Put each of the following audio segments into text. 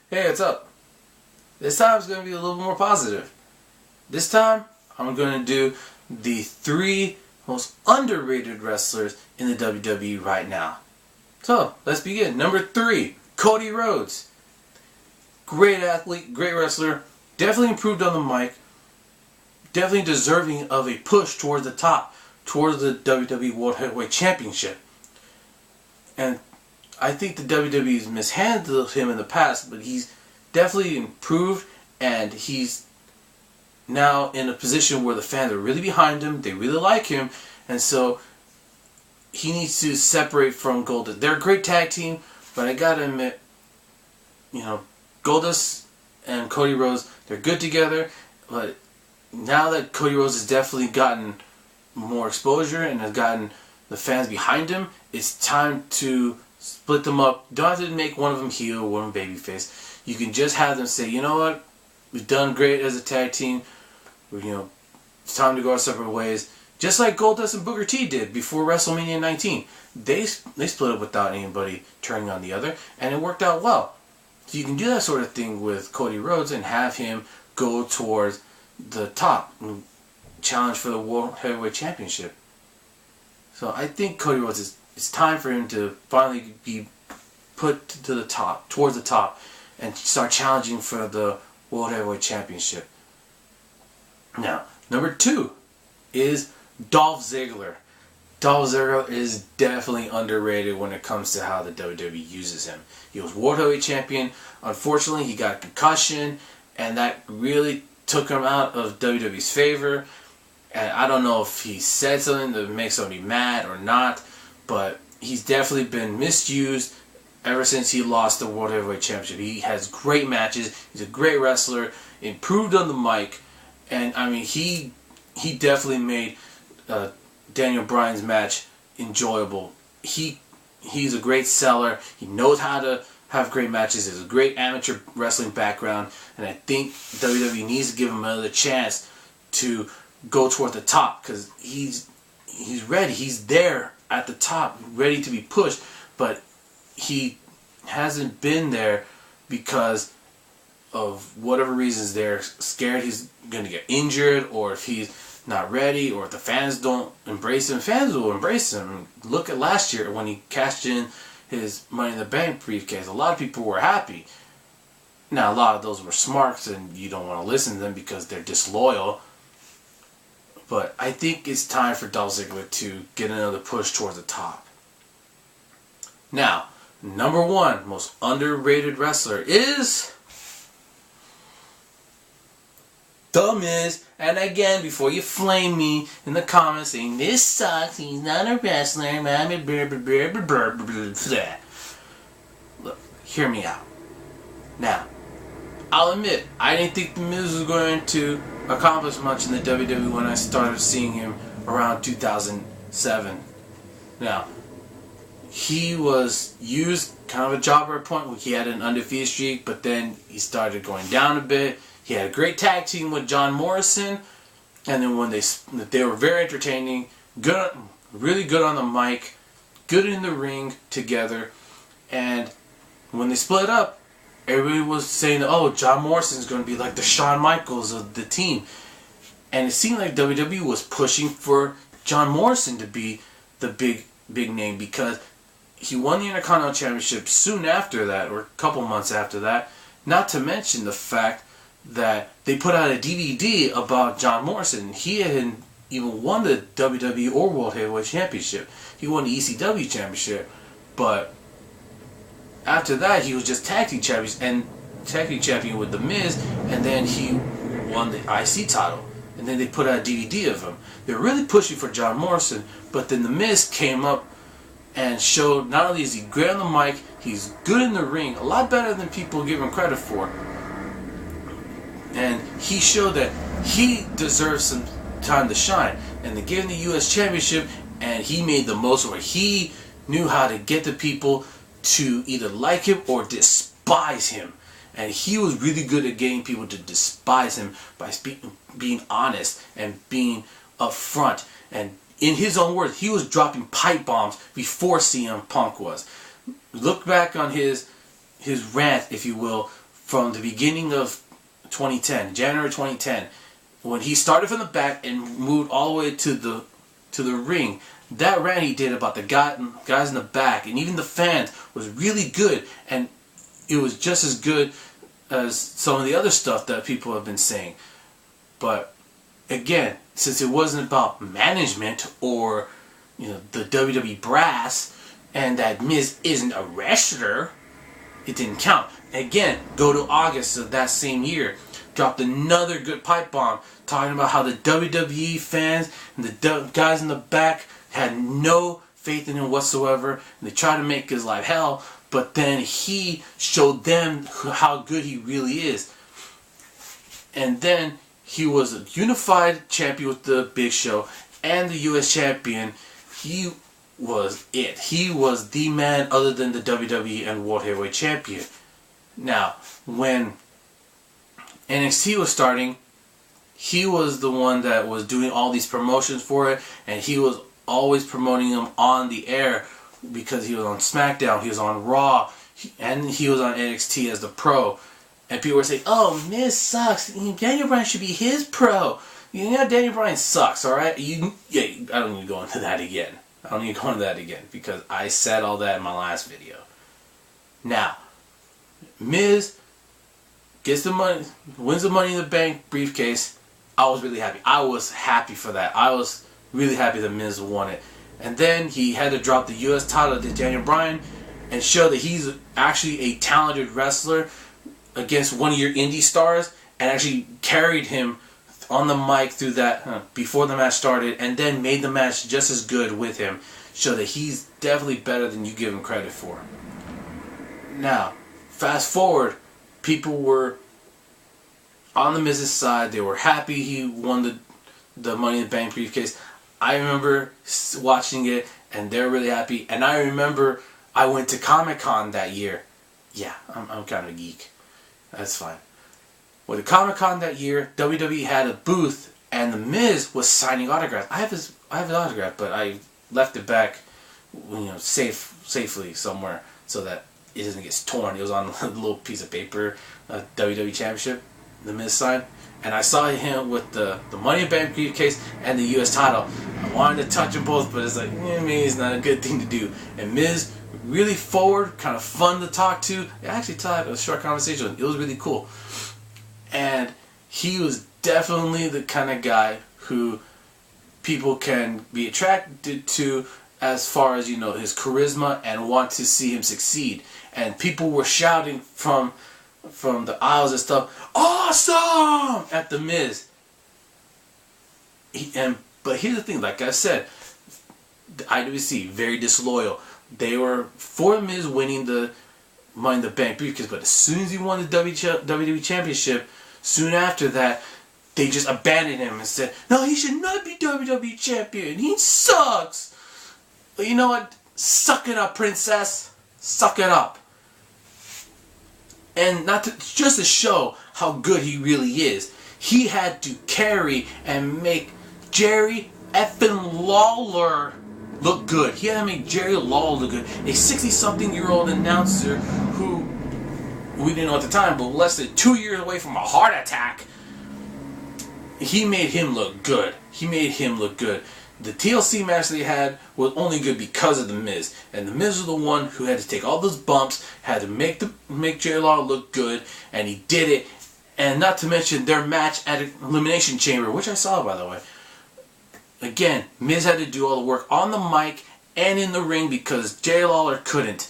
Hey, what's up? This time it's going to be a little more positive. This time I'm going to do the 3 most underrated wrestlers in the WWE right now. So, let's begin. Number 3, Cody Rhodes. Great athlete, great wrestler, definitely improved on the mic, definitely deserving of a push towards the top, towards the WWE World Heavyweight Championship. And I think the WWE has mishandled him in the past, but he's definitely improved, and he's now in a position where the fans are really behind him, they really like him, and so he needs to separate from Goldust. They're a great tag team, but I gotta admit, Goldust and Cody Rhodes, they're good together, but now that Cody Rhodes has definitely gotten more exposure and has gotten the fans behind him, it's time to split them up. You don't have to make one of them heel, one of them babyface. You can just have them say, you know what, we've done great as a tag team. It's time to go our separate ways. Just like Goldust and Booker T did before WrestleMania 19. They split up without anybody turning on the other, and it worked out well. So you can do that sort of thing with Cody Rhodes and have him go towards the top and challenge for the World Heavyweight Championship. So I think Cody Rhodes it's time for him to finally be put to the top, towards the top, and start challenging for the World Heavyweight Championship. Now, number 2 is Dolph Ziggler. Dolph Ziggler is definitely underrated when it comes to how the WWE uses him. He was World Heavyweight Champion. Unfortunately, he got a concussion, and that really took him out of WWE's favor. And I don't know if he said something that makes somebody mad or not, but he's definitely been misused ever since he lost the World Heavyweight Championship. He has great matches. He's a great wrestler, improved on the mic, and I mean he definitely made Daniel Bryan's match enjoyable. He's a great seller. He knows how to have great matches. He has a great amateur wrestling background, and I think WWE needs to give him another chance to go toward the top, because he's ready. He's there at the top, ready to be pushed, but he hasn't been there because of whatever reasons. They're scared he's going to get injured, or if he's not ready, or if the fans don't embrace him. Fans will embrace him. Look at last year when he cashed in his Money in the Bank briefcase. A lot of people were happy. Now, a lot of those were smarks, and you don't want to listen to them because they're disloyal. But I think it's time for Dolph Ziggler to get another push towards the top. Now, number 1 most underrated wrestler is The Miz. And again, before you flame me in the comments saying this sucks, he's not a wrestler, look, hear me out. Now, I'll admit, I didn't think The Miz was going to accomplish much in the WWE when I started seeing him around 2007. Now, he was used kind of a jobber at a point where he had an undefeated streak, but then he started going down a bit. He had a great tag team with John Morrison, and then when they were very entertaining, good, really good on the mic, good in the ring together, and when they split up, everybody was saying, oh, John Morrison is going to be like the Shawn Michaels of the team. And it seemed like WWE was pushing for John Morrison to be the big name, because he won the Intercontinental Championship soon after that, or a couple months after that. Not to mention the fact that they put out a DVD about John Morrison. He hadn't even won the WWE or World Heavyweight Championship. He won the ECW Championship, but after that, he was just tag team champion with The Miz, and then he won the IC title. And then they put out a DVD of him. They're really pushing for John Morrison, but then The Miz came up and showed not only is he great on the mic, he's good in the ring, a lot better than people give him credit for. And he showed that he deserves some time to shine. And they gave him the US Championship, and he made the most of it. He knew how to get the people to either like him or despise him. And he was really good at getting people to despise him by being honest and being upfront. And in his own words, he was dropping pipe bombs before CM Punk was. Look back on his rant, if you will, from the beginning of 2010, January 2010, when he started from the back and moved all the way to the ring. That rant he did about the guys in the back and even the fans was really good, and it was just as good as some of the other stuff that people have been saying. But again, since it wasn't about management or the WWE brass, and that Miz isn't a wrestler, it didn't count. Again, go to August of that same year, dropped another good pipe bomb talking about how the WWE fans and the guys in the back had no faith in him whatsoever, and they tried to make his life hell, but then he showed them how good he really is. And then he was a unified champion with the Big Show and the US champion. He was it. He was the man other than the WWE and World Heavyweight Champion. Now, when NXT was starting, he was the one that was doing all these promotions for it, and he was always promoting them on the air because he was on SmackDown, he was on Raw, and he was on NXT as the pro. And people were saying, "Oh, Miz sucks. Daniel Bryan should be his pro." Daniel Bryan sucks, alright? I don't need to go into that again. Because I said all that in my last video. Now, Miz gets the money, wins the Money in the Bank briefcase. I was really happy. I was happy for that. I was really happy that Miz won it. And then he had to drop the US title to Daniel Bryan and show that he's actually a talented wrestler against one of your indie stars, and actually carried him on the mic through that before the match started, and then made the match just as good with him. Show that he's definitely better than you give him credit for. Now, fast forward, people were on the Miz's side. They were happy he won the Money in the Bank briefcase. I remember watching it, and they're really happy. And I remember I went to Comic-Con that year. Yeah, I'm kind of a geek. That's fine. With the Comic-Con that year, WWE had a booth, and the Miz was signing autographs. I have his autograph, but I left it back, safely somewhere so that it doesn't get torn. It was on a little piece of paper, WWE Championship, the Miz signed, and I saw him with the Money in the Bank briefcase and the US title. I wanted to touch them both, but it's like, maybe it's not a good thing to do. And Miz, really forward, kind of fun to talk to. I actually had a short conversation with him. It was really cool. And he was definitely the kind of guy who people can be attracted to as far as, his charisma and want to see him succeed. And people were shouting from the aisles and stuff, "Awesome!" at the Miz. But here's the thing, like I said, the IWC, very disloyal. They were for Miz winning the Money in the Bank briefcase, but as soon as he won the WWE Championship, soon after that, they just abandoned him and said, "No, he should not be WWE Champion. He sucks." Well, you know what? Suck it up, princess. Suck it up. And just to show how good he really is, he had to carry and make Jerry effing Lawler look good. He had to make Jerry Lawler look good. A 60-something-year-old announcer who we didn't know at the time, but less than 2 years away from a heart attack. He made him look good. The TLC match they had was only good because of The Miz. And The Miz was the one who had to take all those bumps, had to make Jerry Lawler look good, and he did it. And not to mention their match at Elimination Chamber, which I saw, by the way. Again, Miz had to do all the work on the mic and in the ring because Jerry Lawler couldn't.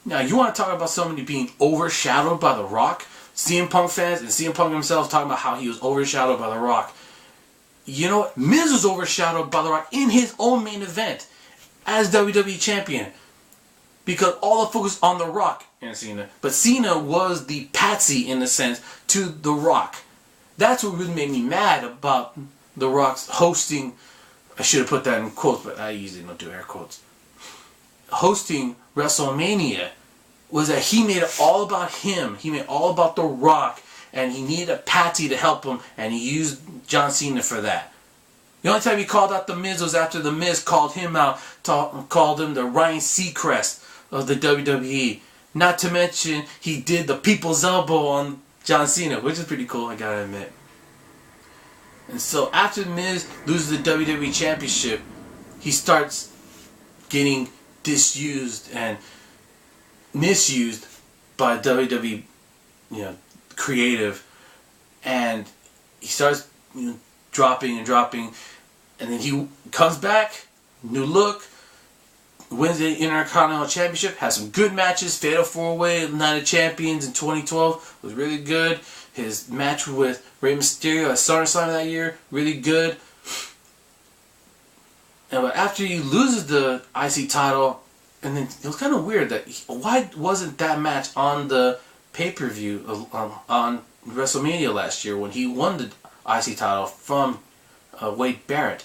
Now, you want to talk about somebody being overshadowed by The Rock? CM Punk fans and CM Punk himself talking about how he was overshadowed by The Rock. You know what? Miz was overshadowed by The Rock in his own main event as WWE Champion. Because all the focus on The Rock and Cena. But Cena was the patsy, in a sense, to The Rock. That's what really made me mad about The Rock's hosting. I should have put that in quotes, but I usually don't do air quotes. Hosting WrestleMania was that he made it all about him. He made it all about The Rock. And he needed a patsy to help him. And he used John Cena for that. The only time he called out The Miz was after The Miz called him out. Called him the Ryan Seacrest of the WWE. Not to mention, he did the people's elbow on John Cena, which is pretty cool, I gotta admit. And so after The Miz loses the WWE Championship, he starts getting disused and misused by WWE, creative, and he starts dropping, and then he comes back, new look, wins the Intercontinental Championship, has some good matches. Fatal 4-Way, Night of Champions in 2012 was really good. His match with Rey Mysterio at SummerSlam that year, really good. But after he loses the IC title, and then it was kind of weird that why wasn't that match on the pay-per-view on WrestleMania last year when he won the IC title from Wade Barrett?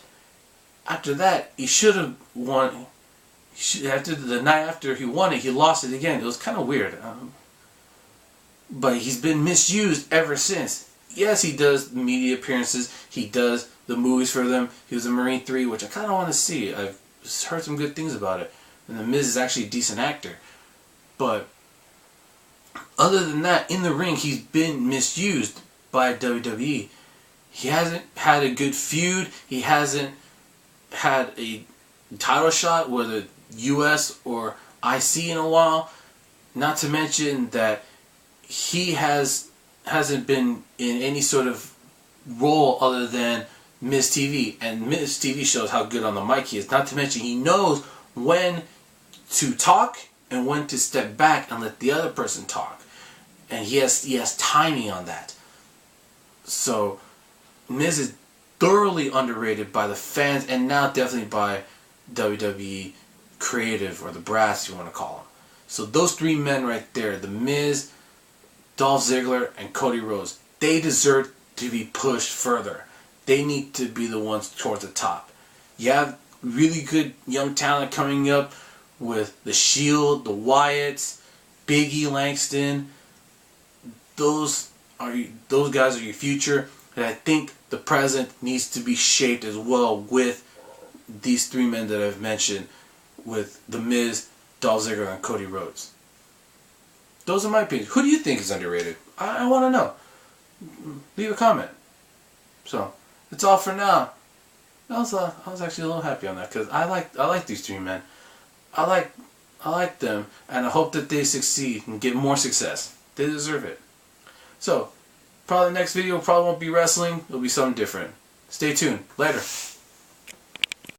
After that, he should have won. After the night after he won it, he lost it again. It was kind of weird. But he's been misused ever since. Yes, he does media appearances. He does the movies for them. He was in Marine 3, which I kind of want to see. I've heard some good things about it. And The Miz is actually a decent actor. But other than that, in the ring, he's been misused by WWE. He hasn't had a good feud. He hasn't had a title shot, whether US or IC, in a while. Not to mention that he hasn't been in any sort of role other than Miz TV, and Miz TV shows how good on the mic he is. Not to mention he knows when to talk and when to step back and let the other person talk, and he has timing on that. So Miz is thoroughly underrated by the fans, and now definitely by WWE creative, or the brass, you want to call them. So those three men right there, The Miz, Dolph Ziggler, and Cody Rhodes, they deserve to be pushed further. They need to be the ones towards the top. You have really good young talent coming up with The Shield, the Wyatts, Big E Langston. Those guys are your future, and I think the present needs to be shaped as well with these three men that I've mentioned, with The Miz, Dolph Ziggler, and Cody Rhodes. Those are my opinions. Who do you think is underrated? I want to know. Leave a comment. So that's all for now. I was actually a little happy on that because I like these three men. I like them, and I hope that they succeed and get more success. They deserve it. So probably the next video probably won't be wrestling. It'll be something different. Stay tuned. Later.